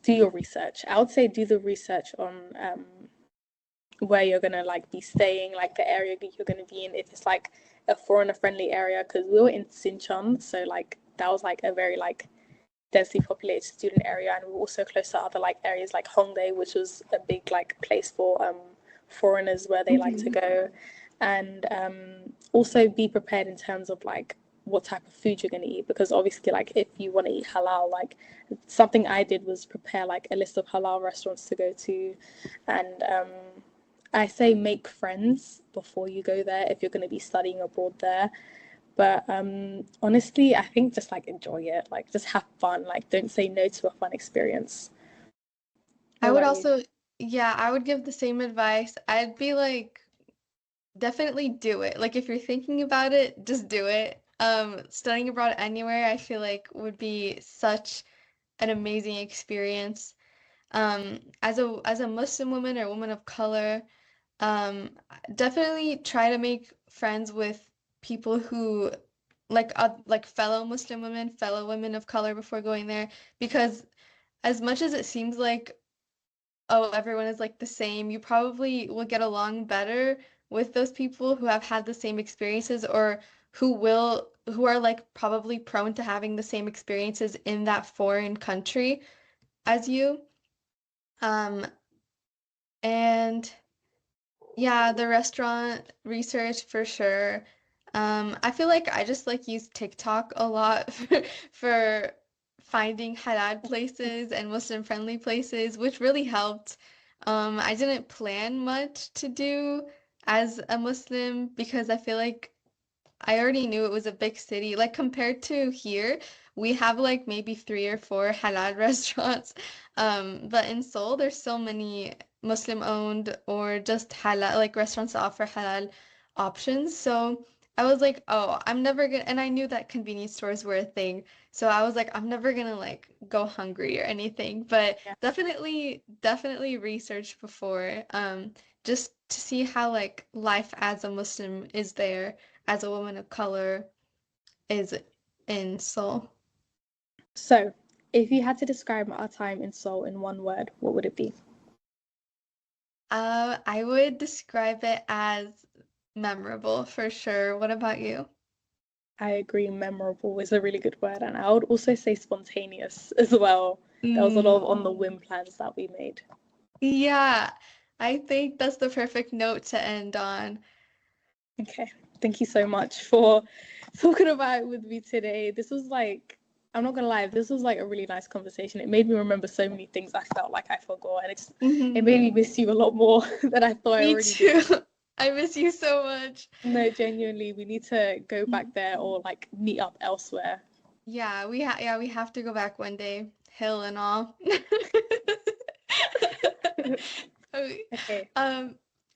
[SPEAKER 3] Do your research. I would say do the research on where you're gonna like be staying, like the area you're gonna be in, if it's like a foreigner friendly area. Because we were in Sinchon, so like that was like a very like densely populated student area, and we were also close to other like areas like Hongdae, which was a big like place for foreigners where they like to
[SPEAKER 2] Hmm.
[SPEAKER 3] go, and also be prepared in terms of like what type of food you're going to eat, because obviously like if you want to eat halal, like something I did was prepare like a list of halal restaurants to go to, and I say make friends before you go there if you're going to be studying abroad there. But honestly, I think just like enjoy it, like just have fun, like don't say no to a fun experience. What
[SPEAKER 2] I would
[SPEAKER 3] about you?
[SPEAKER 2] also, yeah, I would give the same advice. I'd be like, definitely do it. Like if you're thinking about it, just do it. Studying abroad anywhere, I feel like would be such an amazing experience. As a Muslim woman or woman of color, um, definitely try to make friends with people who like fellow Muslim women, fellow women of color before going there, because as much as it seems like, oh, everyone is like the same, you probably will get along better with those people who have had the same experiences or who are like probably prone to having the same experiences in that foreign country as you. Um, and yeah, the restaurant research for sure. I feel like I just like use TikTok a lot for finding halal places and Muslim friendly places, which really helped. I didn't plan much to do as a Muslim because I feel like I already knew it was a big city. Like compared to here, we have like maybe three or four halal restaurants. But in Seoul, there's so many Muslim-owned or just halal like restaurants that offer halal options. So I was like, oh, I'm never gonna, and I knew that convenience stores were a thing. So I was like, I'm never gonna like go hungry or anything. But
[SPEAKER 3] Yeah.
[SPEAKER 2] definitely research before, just to see how like life as a Muslim is there as a woman of color is in Seoul.
[SPEAKER 3] So, if you had to describe our time in Seoul in one word, what would it be?
[SPEAKER 2] I would describe it as memorable for sure. What about you?
[SPEAKER 3] I agree, memorable is a really good word. And I would also say spontaneous as well. There was a lot of on the whim plans that we made.
[SPEAKER 2] Yeah, I think that's the perfect note to end on.
[SPEAKER 3] Okay, thank you so much for talking about it with me today. This was like, I'm not gonna lie, this was like a really nice conversation. It made me remember so many things I felt like I forgot, and it made me miss you a lot more than I thought I
[SPEAKER 2] Me
[SPEAKER 3] already
[SPEAKER 2] too.
[SPEAKER 3] did.
[SPEAKER 2] I miss you so much.
[SPEAKER 3] No, genuinely, we need to go back there or like meet up elsewhere.
[SPEAKER 2] Yeah, we have to go back one day, hill and all.
[SPEAKER 3] Okay,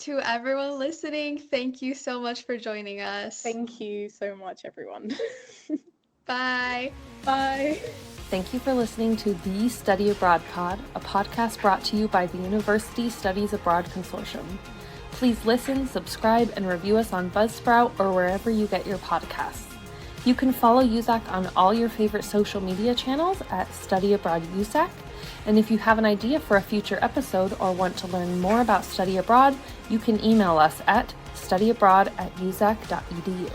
[SPEAKER 2] To everyone listening, thank you so much for joining us.
[SPEAKER 3] thank you so much, everyone.
[SPEAKER 2] Bye.
[SPEAKER 3] Bye.
[SPEAKER 1] Thank you for listening to the Study Abroad Pod, a podcast brought to you by the University Studies Abroad Consortium. Please listen, subscribe, and review us on Buzzsprout or wherever you get your podcasts. You can follow USAC on all your favorite social media channels at Study Abroad USAC. And if you have an idea for a future episode or want to learn more about study abroad, you can email us at studyabroad@usac.edu.